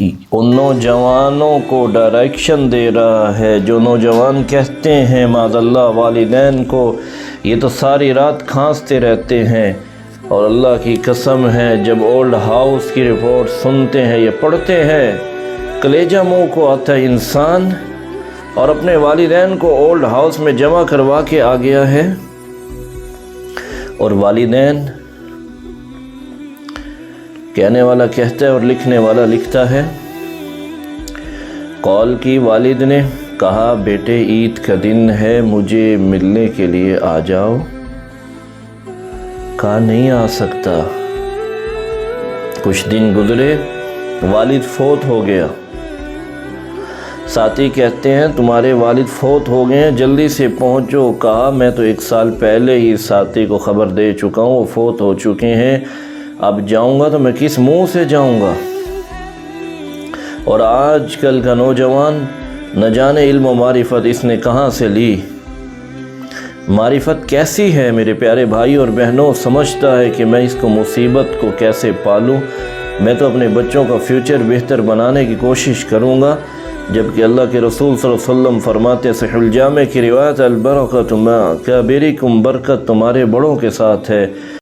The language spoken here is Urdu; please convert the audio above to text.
ان نوجوانوں کو ڈائریکشن دے رہا ہے جو نوجوان کہتے ہیں معاذ اللہ والدین کو یہ تو ساری رات کھانستے رہتے ہیں، اور اللہ کی قسم ہے جب اولڈ ہاؤس کی رپورٹ سنتے ہیں یا پڑھتے ہیں کلیجہ منہ کو آتا ہے انسان، اور اپنے والدین کو اولڈ ہاؤس میں جمع کروا کے آ گیا ہے، اور والدین کہنے والا کہتا ہے اور لکھنے والا لکھتا ہے۔ قول کی والد نے کہا بیٹے عید کا دن ہے مجھے ملنے کے لیے آ جاؤ، کہا نہیں آ سکتا۔ کچھ دن گزرے، والد فوت ہو گیا۔ ساتھی کہتے ہیں تمہارے والد فوت ہو گئے ہیں جلدی سے پہنچو، کہا میں تو 1 سال پہلے ہی ساتھی کو خبر دے چکا ہوں، وہ فوت ہو چکے ہیں، اب جاؤں گا تو میں کس منہ سے جاؤں گا۔ اور آج کل کا نوجوان نہ جانے علم و معرفت اس نے کہاں سے لی۔ معرفت کیسی ہے میرے پیارے بھائی اور بہنوں، سمجھتا ہے کہ میں اس کو مصیبت کو کیسے پالوں، میں تو اپنے بچوں کا فیوچر بہتر بنانے کی کوشش کروں گا، جبکہ اللہ کے رسول صلی اللہ علیہ وسلم فرماتے ہیں صحیح الجامع کی روایت البرکۃ مع کابرکم، برکت تمہارے بڑوں کے ساتھ ہے۔